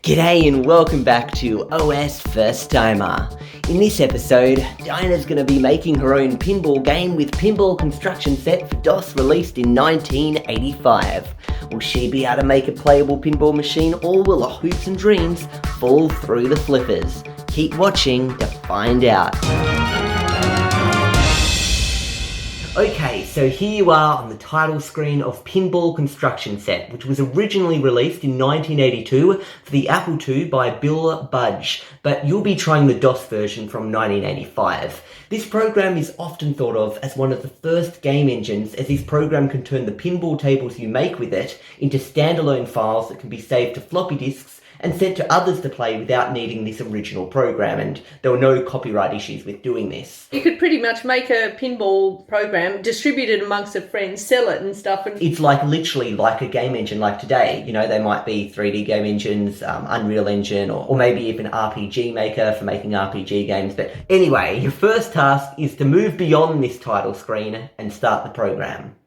G'day and welcome back to OSFirstTimer. In this episode, Dinah's going to be making her own pinball game with PinBall Construction Set for DOS released in 1985. Will she be able to make a playable pinball machine, or will her hopes and dreams fall through the flippers? Keep watching to find out. Okay, so here you are on the title screen of PinBall Construction Set, which was originally released in 1982 for the Apple II by Bill Budge, but you'll be trying the DOS version from 1985. This program is often thought of as one of the first game engines, as this program can turn the pinball tables you make with it into standalone files that can be saved to floppy disks and sent to others to play without needing this original program, and there were no copyright issues with doing this. You could pretty much make a pinball program, distribute it amongst your friends, sell it and stuff. And it's like literally like a game engine like today. You know, they might be 3D game engines, Unreal Engine, or maybe even RPG Maker for making RPG games. But anyway, your first task is to move beyond this title screen and start the program.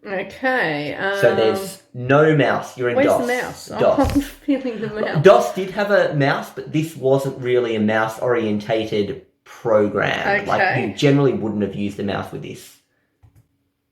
Okay. So there's no mouse. You're in where's DOS. The mouse? DOS. Oh, I'm feeling the mouse. DOS did have a mouse, but this wasn't really a mouse-orientated program. Okay. Like, you generally wouldn't have used a mouse with this.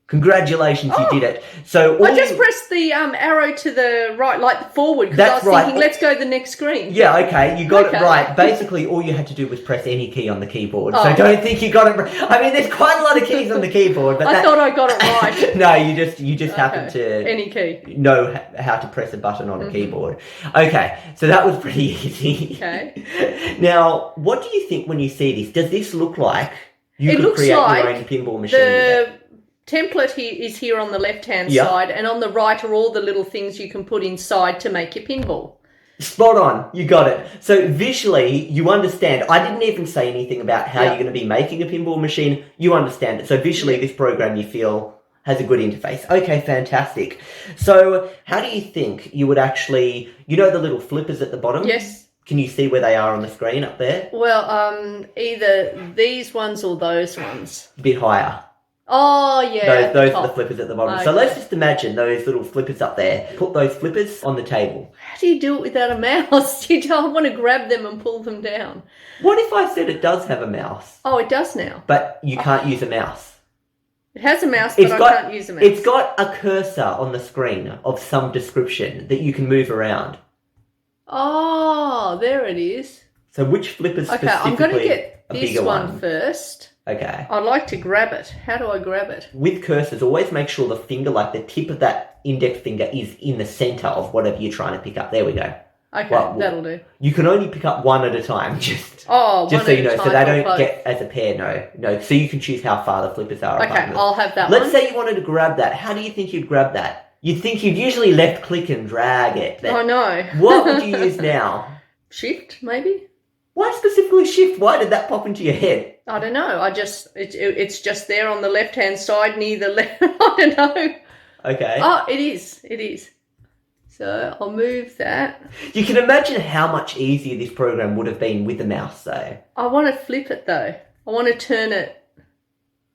Congratulations, you did it. So I just pressed the arrow to the right, like forward, because I was thinking, let's go to the next screen. Yeah, okay, you got it right. Basically, all you had to do was press any key on the keyboard. So don't think you got it right. I mean, there's quite a lot of keys on the keyboard. But I thought I got it right. No, you just happen to any key. know how to press a button on a keyboard. Okay, so that was pretty easy. Okay. Now, what do you think when you see this? Does this look like you could create your own pinball machine with it? Template is here on the left-hand side, and on the right are all the little things you can put inside to make your pinball. Spot on, you got it. So visually, you understand. I didn't even say anything about how you're going to be making a pinball machine. You understand it. So visually, this program, you feel, has a good interface. Okay, fantastic. So how do you think you would actually, you know the little flippers at the bottom? Yes. Can you see where they are on the screen up there? Well, either these ones or those ones. A bit higher. Oh, yeah. Those are the flippers at the bottom. Okay. So let's just imagine those little flippers up there. Put those flippers on the table. How do you do it without a mouse? You don't want to grab them and pull them down. What if I said it does have a mouse? Oh, it does now. But you can't use a mouse. It has a mouse, but I can't use a mouse. It's got a cursor on the screen of some description that you can move around. Oh, there it is. So which flippers specifically? Okay, I'm going to get this one first. Okay. I'd like to grab it. How do I grab it? With cursors, always make sure the finger, like the tip of that index finger, is in the center of whatever you're trying to pick up. There we go. Okay, that'll do. You can only pick up one at a time, just so you know, so they don't get as a pair. No. So you can choose how far the flippers are. Okay, I'll have that Let's say you wanted to grab that. How do you think you'd grab that? You'd think you'd usually left click and drag it. I know. What would you use now? Shift, maybe? Why specifically shift? Why did that pop into your head? I don't know. It's just there on the left-hand side near the left. I don't know. Okay. Oh, it is. So I'll move that. You can imagine how much easier this program would have been with a mouse, though. I want to flip it, though. I want to turn it.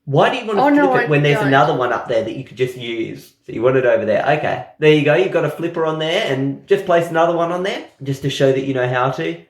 Why do you want to flip it when there's another one up there that you could just use? So you want it over there. Okay. There you go. You've got a flipper on there, and just place another one on there just to show that you know how to.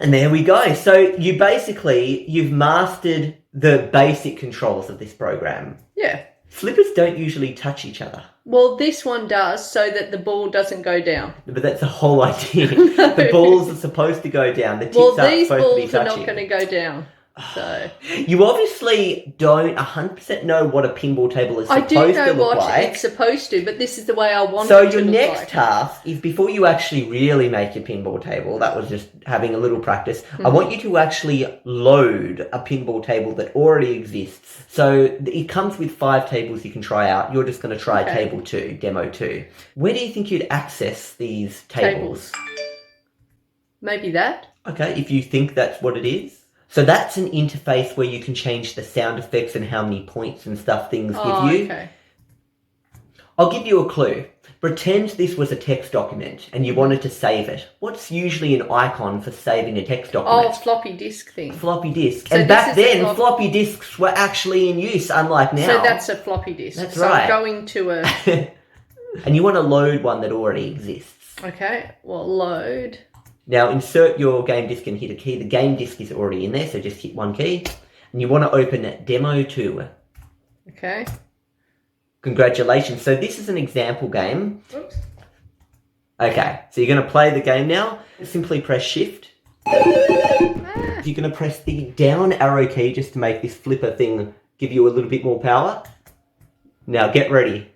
And there we go. So you've mastered the basic controls of this program. Yeah. Flippers don't usually touch each other. Well, this one does, so that the ball doesn't go down. But that's the whole idea. No. The balls are supposed to go down. The tips aren't supposed to be touching. Well, these balls are not going to go down. So you obviously don't 100% know what a pinball table is supposed to look like. I do know what it's supposed to, but this is the way I want it to look like. So your next task is, before you actually really make your pinball table, that was just having a little practice, I want you to actually load a pinball table that already exists. So it comes with 5 tables you can try out. You're just going to try table 2, demo 2. Where do you think you'd access these tables? Maybe that. Okay, if you think that's what it is. So that's an interface where you can change the sound effects and how many points and stuff things give you. Okay. I'll give you a clue. Pretend this was a text document and you wanted to save it. What's usually an icon for saving a text document? Oh, floppy disk thing. Floppy disk. So and back then, floppy disks were actually in use, unlike now. So that's a floppy disk. That's right. I'm going to a... And you want to load one that already exists. Okay, well, load. Now insert your game disc and hit a key. The game disc is already in there, so just hit one key. And you want to open Demo 2. Okay. Congratulations. So this is an example game. Oops. Okay, so you're going to play the game now. Simply press Shift. You're going to press the down arrow key just to make this flipper thing give you a little bit more power. Now get ready.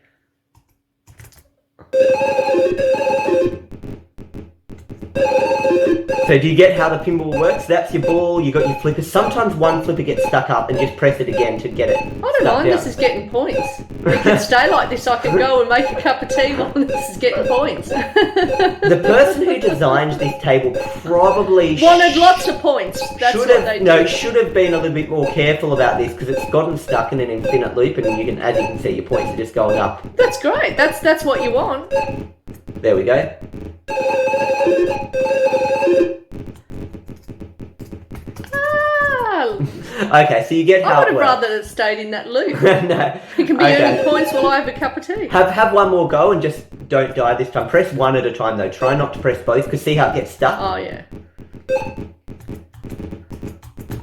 So do you get how the pinball works? That's your ball, you got your flippers. Sometimes one flipper gets stuck up and just press it again to get it. I don't mind, this is getting points. We can stay like this, I can go and make a cup of tea while this is getting points. The person who designed this table probably wanted lots of points. That's what they did. No, should have been a little bit more careful about this because it's gotten stuck in an infinite loop and you can, as you can see, your points are just going up. That's great, that's what you want. There we go. Okay, so you get how I would have it works. rather it stayed in that loop. No. You can be earning points while I have a cup of tea. Have one more go and just don't die this time. Press one at a time though. Try not to press both because see how it gets stuck? Oh, yeah.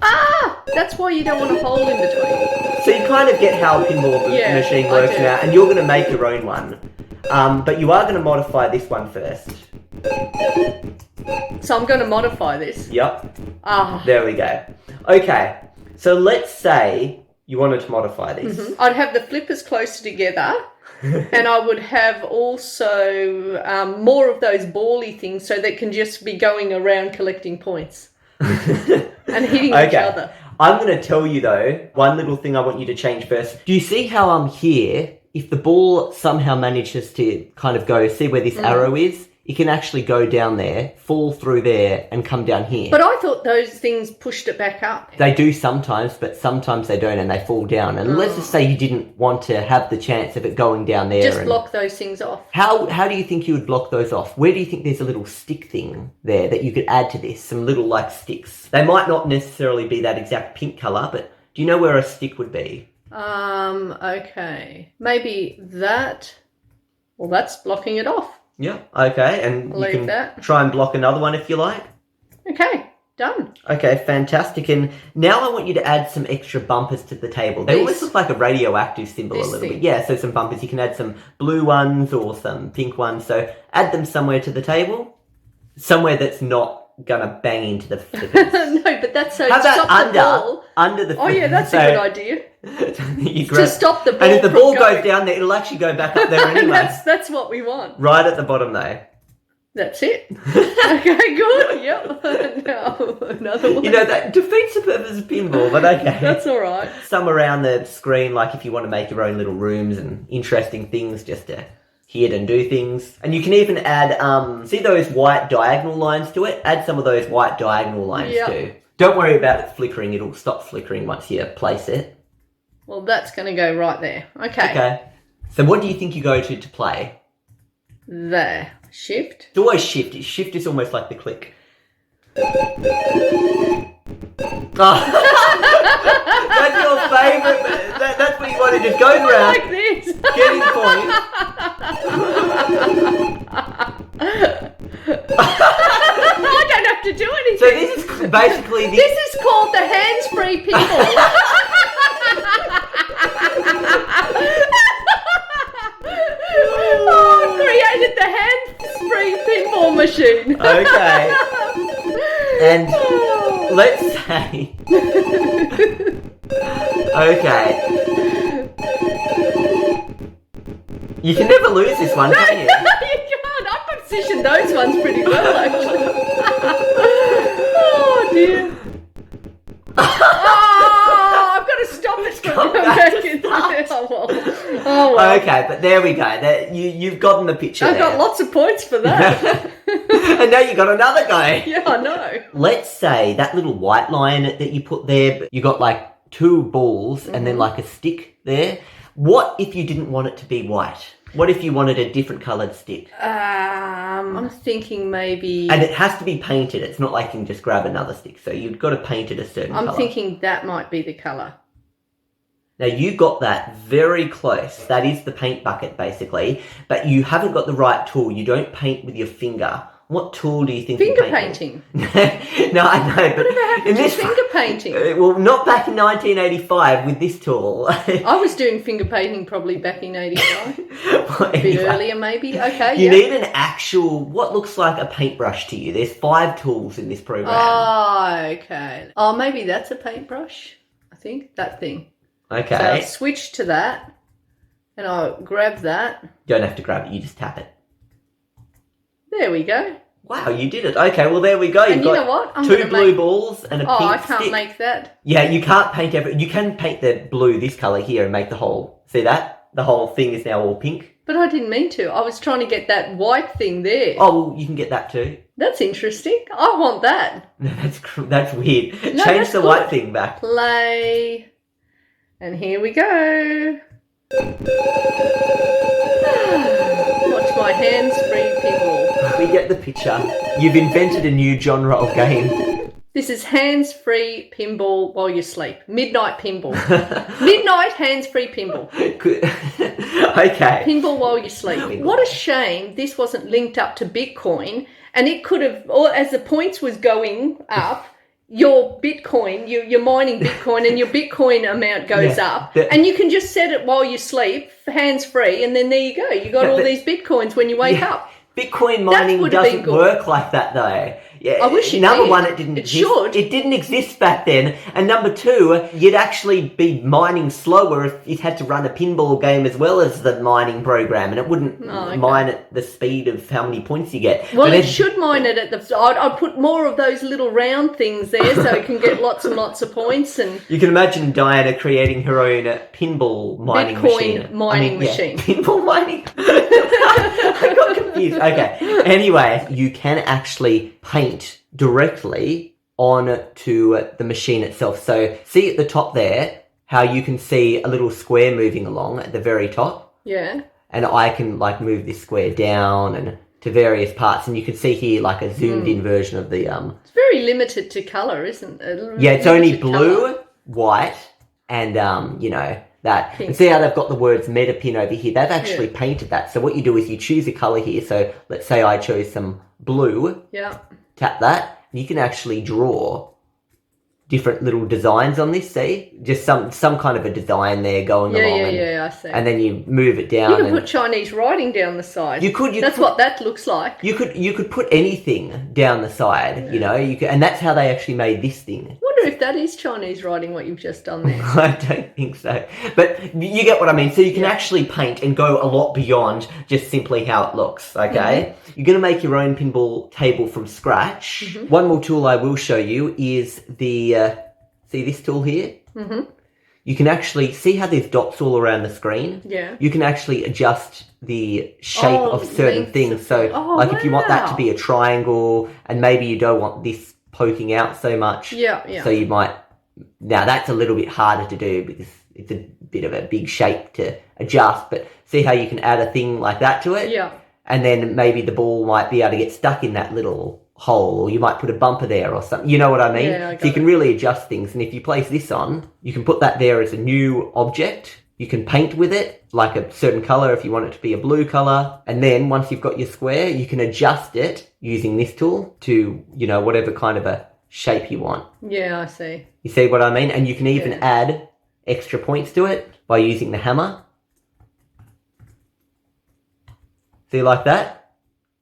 Ah! That's why you don't want a hole in between. So you kind of get how a pinball machine works now, and you're going to make your own one. But you are going to modify this one first. So I'm going to modify this. Yep. Ah. There we go. Okay, so let's say you wanted to modify this. Mm-hmm. I'd have the flippers closer together, and I would have also more of those bally things so they can just be going around collecting points and hitting each other. I'm going to tell you though, one little thing I want you to change first. Do you see how I'm here? If the ball somehow manages to kind of go, see where this arrow is? It can actually go down there, fall through there, and come down here. But I thought those things pushed it back up. They do sometimes, but sometimes they don't, and they fall down. And let's just say you didn't want to have the chance of it going down there. Just block those things off. How do you think you would block those off? Where do you think there's a little stick thing there that you could add to this? Some little, like, sticks. They might not necessarily be that exact pink colour, but do you know where a stick would be? Okay. Maybe that. Well, that's blocking it off. Yeah, okay, and I'll you can try and block another one if you like. Okay, done. Okay, fantastic. And now I want you to add some extra bumpers to the table. They always look like a radioactive symbol a little bit. Yeah, so some bumpers. You can add some blue ones or some pink ones. So add them somewhere to the table. Somewhere that's not going to bang into the flippers. No, but that's so how about stop the ball. Under the Oh, yeah, that's a good idea. To stop the ball. And if the ball goes down there, it'll actually go back up there anyway. That's what we want. Right at the bottom, though. That's it. Okay, good. Yep. No, another one. You know, that defeats the purpose of pinball, but okay. That's all right. Some around the screen, like if you want to make your own little rooms and interesting things just to hit and do things. And you can even add, see those white diagonal lines to it? Add some of those white diagonal lines too. Don't worry about it flickering. It'll stop flickering once you place it. Well, that's going to go right there. Okay. Okay. So what do you think you go to play? There. Shift. It's always shift. Shift is almost like the click. That's your favourite. That's what you want to just go around. Like this. Getting points. I don't have to do anything. So this is basically This is called the hands-free pinball. Oh, I created the hands-free pinball machine. Okay. And let's say... Okay. You can never lose this one, can you? No, you can't. I positioned those ones pretty well, actually. Oh, dear. Oh, I've got to stop it from coming back in there. Oh, well. Okay, but there we go. You've gotten the picture. I've got lots of points for that. And now you got another guy. Yeah, I know. Let's say that little white line that you put there, you got like 2 balls and then like a stick there. What if you didn't want it to be white? What if you wanted a different coloured stick? I'm thinking maybe... And it has to be painted. It's not like you can just grab another stick. So you've got to paint it a certain colour. I'm thinking that might be the colour. Now you got that very close. That is the paint bucket basically, but you haven't got the right tool. You don't paint with your finger. What tool do you think Finger you paint painting. with? No, I know, but Whatever happened to finger painting? Well, not back in 1985 with this tool. I was doing finger painting probably back in 85. Well, A bit anyway, earlier maybe. Okay, you need an actual, what looks like a paintbrush to you. There's 5 tools in this program. Oh, okay. Oh, maybe that's a paintbrush. I think that thing. Okay. So I'll switch to that and I'll grab that. You don't have to grab it, you just tap it. There we go. Wow, you did it. Okay, well there we go. And you know what? I'm 2 gonna blue make... balls and a pink Oh, I can't stick. make that. Yeah, you can't paint you can paint the blue this colour here and make the whole, see that? The whole thing is now all pink. But I didn't mean to. I was trying to get that white thing there. Oh, well, you can get that too. That's interesting. I want that. No, that's weird. No, Change that's the good. white thing back. Play. And here we go. Watch my hands-free pinball. We get the picture. You've invented a new genre of game. This is hands-free pinball while you sleep. Midnight pinball. Midnight hands-free pinball. Good. Okay. Pinball while you sleep. What a shame this wasn't linked up to Bitcoin, and it could have, or as the points was going up, your Bitcoin, you're mining Bitcoin, and your Bitcoin amount goes up, and you can just set it while you sleep, hands-free, and then there you go. You got all these Bitcoins when you wake up. Bitcoin mining doesn't work like that though. Yeah, I wish it number did. one, it didn't It exist. should. It didn't exist back then. And number two, you'd actually be mining slower if you had to run a pinball game as well as the mining program, and it wouldn't mine at the speed of how many points you get. Well, it should mine it at the... I'd put more of those little round things there so it can get lots and lots of points. And you can imagine Diana creating her own pinball mining machine. Bitcoin mining machine. Pinball mining. I got confused. Okay. Anyway, you can actually paint directly onto the machine itself. So see at the top there how you can see a little square moving along at the very top? Yeah. And I can like move this square down and to various parts, and you can see here like a zoomed in version of the It's very limited to colour, isn't it? Yeah, it's only blue, colour. white, and that. Pink. And see how they've got the words Metapin over here? They've actually painted that. So what you do is you choose a colour here. So let's say I chose some blue. Yeah. Tap that. And you can actually draw different little designs on this, see? Just some kind of a design there going along. Yeah, I see. And then you move it down. You can put Chinese writing down the side. That's what that looks like. You could put anything down the side, you know, and that's how they actually made this thing. I wonder if that is Chinese writing, what you've just done there. I don't think so. But you get what I mean. So you can actually paint and go a lot beyond just simply how it looks, okay? You're going to make your own pinball table from scratch. One more tool I will show you is the, see this tool here? You can actually, see how there's dots all around the screen? Yeah. You can actually adjust the shape of certain things. So like if you want that to be a triangle and maybe you don't want this poking out so much. Yeah. So you might, now that's a little bit harder to do because it's a bit of a big shape to adjust, but see how you can add a thing like that to it? Yeah. And then maybe the ball might be able to get stuck in that little hole, or you might put a bumper there or something. You know what I mean? Yeah, so you can really adjust things. And if you place this on, you can put that there as a new object. You can paint with it, like a certain colour if you want it to be a blue colour. And then once you've got your square, you can adjust it using this tool to, you know, whatever kind of a shape you want. Yeah, I see. You see what I mean? And you can even add extra points to it by using the hammer. See, like that?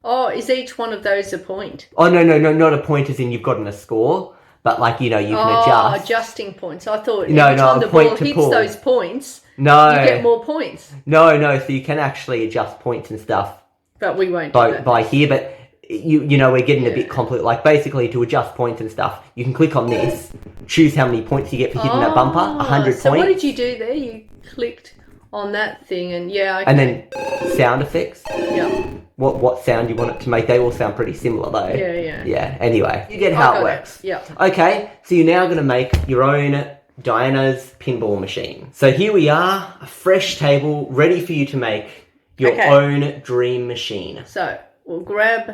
Oh, is each one of those a point? Oh, no, not a point as in you've gotten a score, but like, you know, you can adjust. Adjusting points. I thought every No, time the point ball to hits pull. those points, No. you get more points. No, so you can actually adjust points and stuff But we won't do that. by here, but you know, we're getting a bit complicated. Like basically to adjust points and stuff, you can click on this, choose how many points you get for hitting that bumper, 100 points. So what did you do there? You clicked on that thing and And then sound effects. Yeah. What sound you want it to make. They all sound pretty similar though. Yeah. Yeah, anyway, you get how it works. Yeah. Okay, so you're now going to make your own Diana's pinball machine. So here we are, a fresh table, ready for you to make your own dream machine. So we'll grab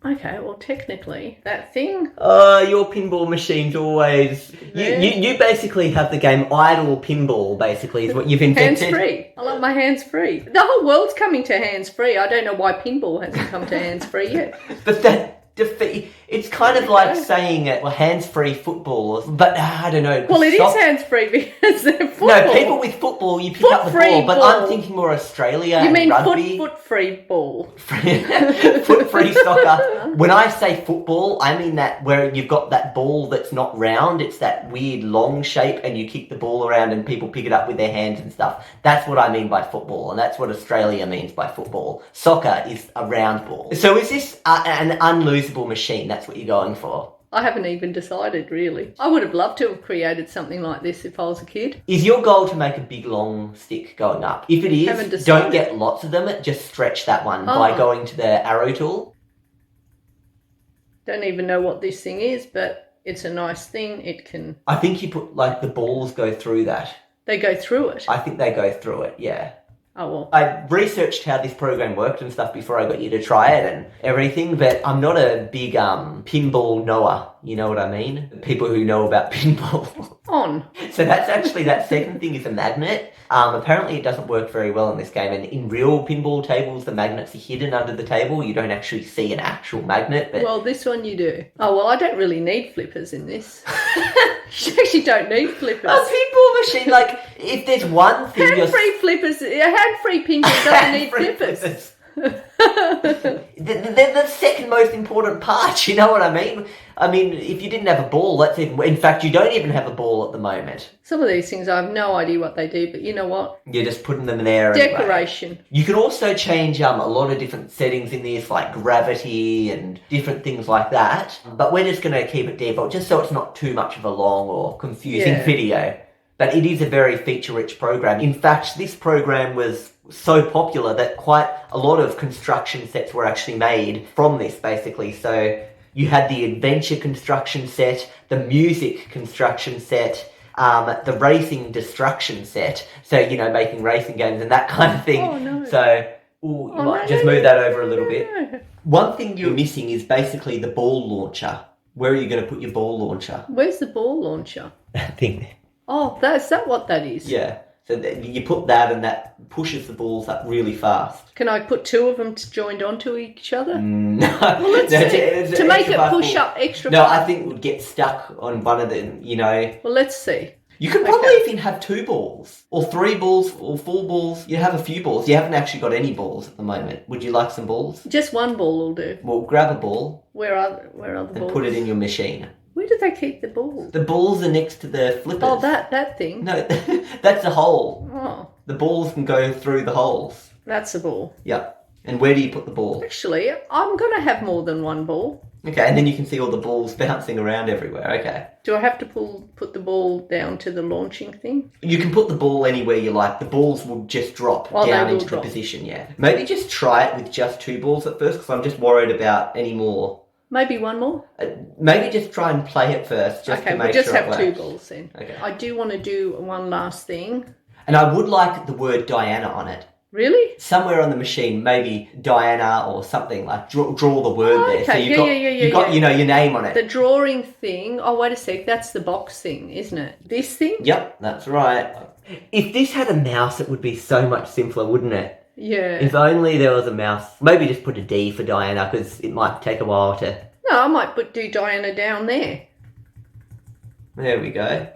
Okay, well, technically, that thing. Your pinball machine's always... You basically have the game idle pinball, basically, is what you've invented. Hands-free. I love my hands-free. The whole world's coming to hands-free. I don't know why pinball hasn't come to hands-free yet. But that it's kind of like saying hands-free football, but I don't know. Well, it is hands-free because they're football. No, people with football, you pick up the ball, but I'm thinking more Australia and rugby. You mean foot-free ball. Foot-free soccer. When I say football, I mean that where you've got that ball that's not round, it's that weird long shape and you kick the ball around and people pick it up with their hands and stuff. That's what I mean by football, and that's what Australia means by football. Soccer is a round ball. So is this an unlosable machine? That's what you're going for? I haven't even decided, really. I would have loved to have created something like this if I was a kid. Is your goal to make a big long stick going up? If it is, don't get lots of them, just stretch that one by going to the arrow tool. Don't even know what this thing is, but it's a nice thing. It can... I think you put, the balls go through that. They go through it? I think they go through it, yeah. Oh, well. I researched how this program worked and stuff before I got you to try it and everything, but I'm not a big pinball knower, you know what I mean? People who know about pinball. On. So that's actually, that second thing is a magnet. Apparently it doesn't work very well in this game, and in real pinball tables, the magnets are hidden under the table. You don't actually see an actual magnet. But... Well, this one you do. Oh, well, I don't really need flippers in this. You actually don't need flippers. A pinball machine, if there's one thing... Hand-free flippers, hand-free pinball doesn't need flippers. They're the second most important part, you know what I mean? I mean, if you didn't have a ball, that's even... In fact, you don't even have a ball at the moment. Some of these things, I have no idea what they do, but you know what? You're just putting them there. Decoration. Anyway. You can also change a lot of different settings in this, like gravity and different things like that. But we're just going to keep it default, just so it's not too much of a long or confusing video. But it is a very feature-rich program. In fact, this program was so popular that quite a lot of construction sets were actually made from this, basically. So you had the adventure construction set, the music construction set, the racing destruction set. So, making racing games and that kind of thing. Oh, no. So, you might just move that over a little bit. One thing you're missing is basically the ball launcher. Where are you going to put your ball launcher? Where's the ball launcher? That thing there. Oh, is that what that is? Yeah. So you put that and that pushes the balls up really fast. Can I put two of them joined onto each other? No. Well, let's see. To make it push up extra fast. No, I think it would get stuck on one of them, Well, let's see. You could probably even have 2 balls, or 3 balls, or 4 balls. You have a few balls. You haven't actually got any balls at the moment. Would you like some balls? Just one ball will do. Well, grab a ball. Where are the balls? And put it in your machine. Where do they keep the balls? The balls are next to the flippers. Oh, that thing? No, that's a hole. Oh. The balls can go through the holes. That's a ball. Yep. And where do you put the ball? Actually, I'm going to have more than one ball. Okay, and then you can see all the balls bouncing around everywhere. Okay. Do I have to put the ball down to the launching thing? You can put the ball anywhere you like. The balls will just drop down into the position, yeah. Maybe just try it with just 2 balls at first, because I'm just worried about any more. Maybe one more? Maybe just try and play it first, just to make sure it works. Okay, we'll just have 2 balls then. Okay. I do want to do one last thing. And I would like the word Diana on it. Really? Somewhere on the machine, maybe Diana or something, like draw the word there. Okay. So you've got your name on it. The drawing thing. Oh, wait a sec. That's the box thing, isn't it? This thing? Yep, that's right. If this had a mouse, it would be so much simpler, wouldn't it? Yeah. If only there was a mouse. Maybe just put a D for Diana, because it might take a while to... No, I might do Diana down there. There we go.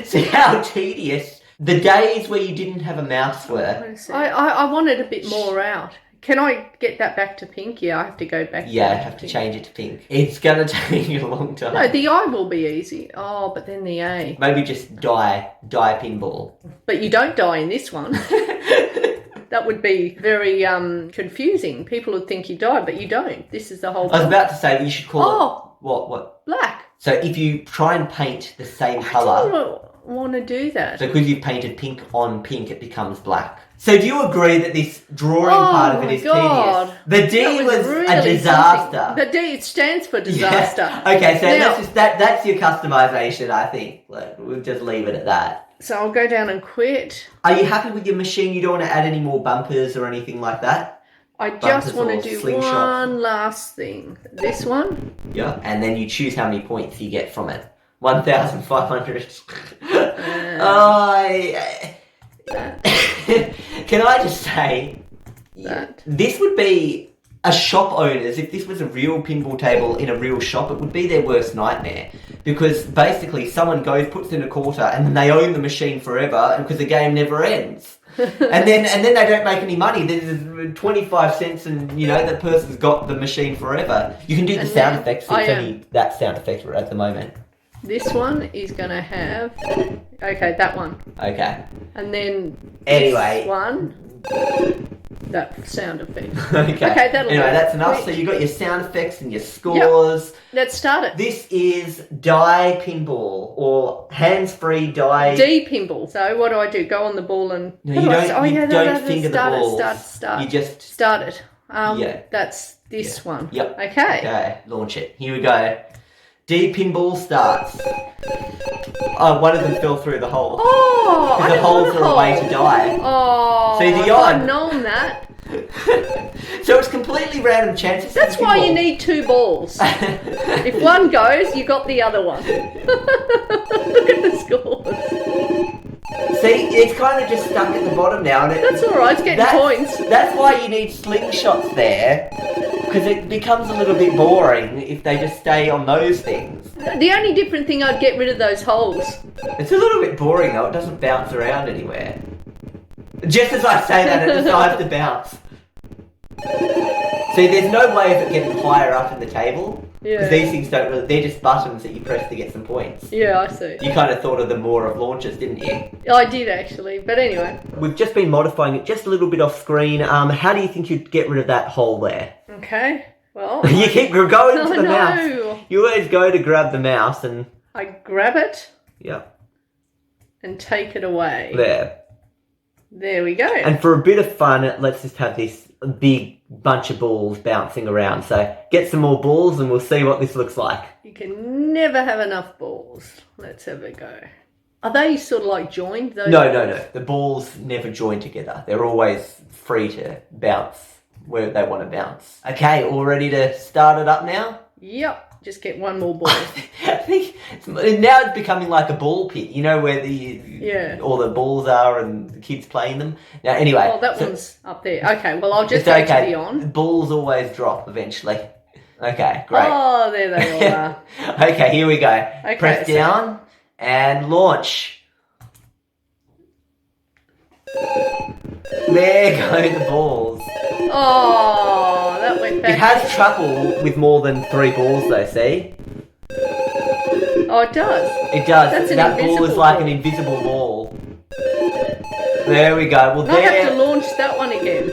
See how tedious the days where you didn't have a mouse were. I wanted a bit more out. Can I get that back to pink? Yeah, I have to go back. Yeah, I have to change it to pink. It's going to take you a long time. No, the I will be easy. Oh, but then the A. Maybe just die pinball. But you don't die in this one. That would be very confusing. People would think you died, but you don't. This is the whole... I was about to say, that you should call it... What? Black. So if you try and paint the same colour... I don't want to do that. So because you've painted pink on pink, it becomes black. So do you agree that this drawing part of it is tedious? The D was really a disaster. Something. The D stands for disaster. Yeah. Okay, so that's your customization, I think. We'll just leave it at that. So I'll go down and quit. Are you happy with your machine? You don't want to add any more bumpers or anything like that? I just want to or do slingshot. one last thing. This one. Yeah, and then you choose how many points you get from it. 1,500. Can I just say That. this would be a shop owner's, if this was a real pinball table in a real shop, it would be their worst nightmare. Because basically someone goes, puts in a quarter, and then they own the machine forever because the game never ends. and then they don't make any money. There's 25 cents and, that person's got the machine forever. You can do the sound effects. It's only that sound effect at the moment. This one is going to have... Okay, that one. Okay. And then anyway. This one... That sound effect. Okay, that'll anyway, do. that's enough. So you've got your sound effects and your scores. Yep. Let's start it. This is die pinball or hands-free die. D pinball. So what do? Go on the ball and... No, you don't finger the balls. Start. You just... Start it. Yeah. That's this one. Yep. Okay. Okay, launch it. Here we go. D pinball starts. Oh, one of them fell through the hole. Oh, because the holes are a way to die. Oh, See, the I've known that. So it's completely random chances. That's why you need two balls. If one goes, you got the other one. Look at the scores. See, it's kind of just stuck at the bottom now. And that's alright, it's getting points. That's why you need slingshots there. Because it becomes a little bit boring if they just stay on those things. The only different thing, I'd get rid of those holes. It's a little bit boring though, it doesn't bounce around anywhere. Just as I say that, it decides to bounce. See, there's no way of it getting higher up in the table. Because these things don't really, they're just buttons that you press to get some points. Yeah, I see. You kind of thought of them more of launchers, didn't you? I did actually, but anyway. We've just been modifying it just a little bit off screen. How do you think you'd get rid of that hole there? Okay, well... You keep going to the mouse. No. You always go to grab the mouse and... I grab it. Yep. And take it away. There we go. And for a bit of fun, let's just have this big bunch of balls bouncing around. So get some more balls and we'll see what this looks like. You can never have enough balls. Let's have a go. Are they sort of like joined? Those No. The balls never join together. They're always free to bounce where they want to bounce. Okay, all ready to start it up now? Yep. Just get one more ball. I think now it's becoming like a ball pit. You know where all the balls are and the kids playing them. Now, anyway. Oh, that one's up there. Okay, well, I'll just go to the on. Balls always drop eventually. Okay, great. Oh, there they all are. Okay, here we go. Okay, press down and launch. There go the balls. Oh, that went back. It has trouble with more than 3 balls though, see? Oh, it does? It does. That ball is like an invisible ball. There we go. Well, I have to launch that one again.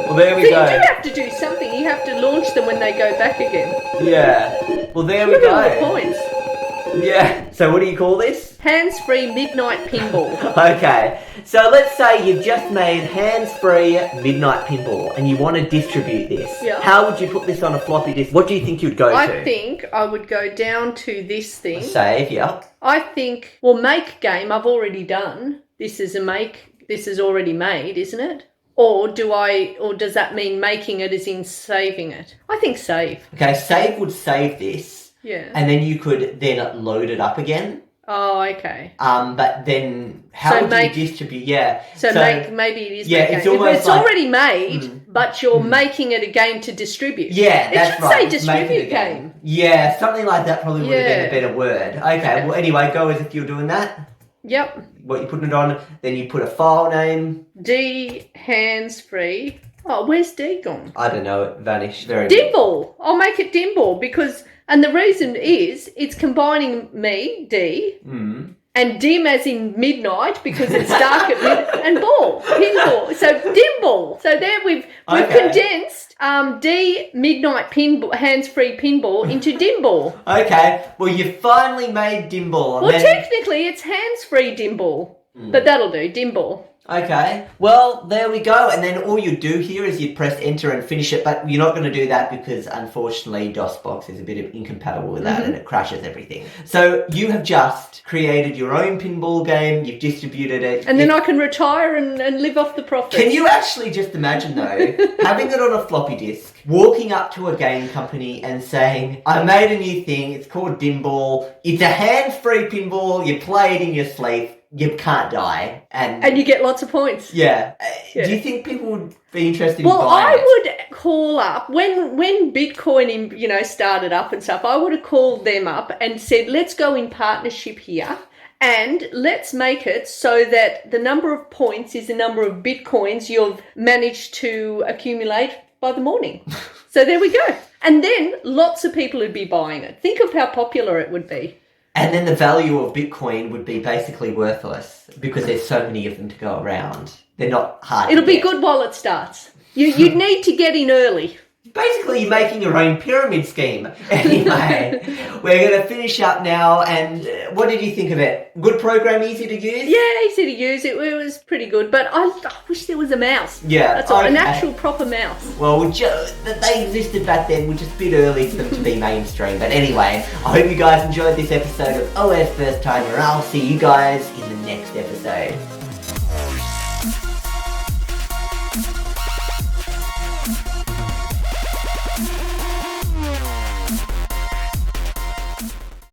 Well, there we go. You do have to do something. You have to launch them when they go back again. Yeah. Well, there we go. go. Look at all the points. Yeah. So what do you call this? Hands-free midnight pinball. Okay. So let's say you've just made hands-free midnight pinball and you want to distribute this. Yeah. How would you put this on a floppy disk? What do you think you'd go to? I think I would go down to this thing. Save, yeah. I think, well, make game I've already done. This is already made, isn't it? Or does that mean making it as in saving it? I think save. Okay, save would save this. Yeah. And then you could then load it up again. Oh, okay. But then how would you distribute? Yeah. So maybe it is. Yeah, it's already made, but you're making it a game to distribute. Yeah, that's right. It should say distribute game. Yeah, something like that probably would have been a better word. Okay. Well, anyway, go as if you're doing that. Yep. What you're putting it on, then you put a file name. D hands-free. Oh, where's D gone? I don't know. It vanished. Dimball. I'll make it Dimball because... And the reason is it's combining me, D, and dim as in midnight because it's dark at midnight, and ball, pinball. So Dimball. So there we've condensed D midnight pinball, hands-free pinball into Dimball. Okay. Well, you finally made Dimball. Well, technically it's hands-free Dimball, but that'll do, Dimball. Okay, well, there we go. And then all you do here is you press enter and finish it, but you're not going to do that because unfortunately DOSBox is a bit incompatible with that and it crashes everything. So you have just created your own pinball game, you've distributed it. And then I can retire and live off the profits. Can you actually just imagine though, having it on a floppy disk, walking up to a game company and saying, I made a new thing, it's called Pinball, it's a hand-free pinball, you play it in your sleep, you can't die, and you get lots of points. Yeah. Do you think people would be interested in Well, buying it? I would call up when Bitcoin, started up and stuff. I would have called them up and said, "Let's go in partnership here, and let's make it so that the number of points is the number of Bitcoins you've managed to accumulate by the morning." So there we go. And then lots of people would be buying it. Think of how popular it would be. And then the value of Bitcoin would be basically worthless because there's so many of them to go around. They're not hard It'll to be get. good while it starts. You'd need to get in early. Basically, you're making your own pyramid scheme. Anyway, we're going to finish up now. And what did you think of it? Good program, easy to use? Yeah, easy to use. It was pretty good. But I wish there was a mouse. Yeah. That's all. Okay. An actual proper mouse. Well, they existed back then. We're just a bit early for them to be mainstream. But anyway, I hope you guys enjoyed this episode of OS First Timer. I'll see you guys in the next episode.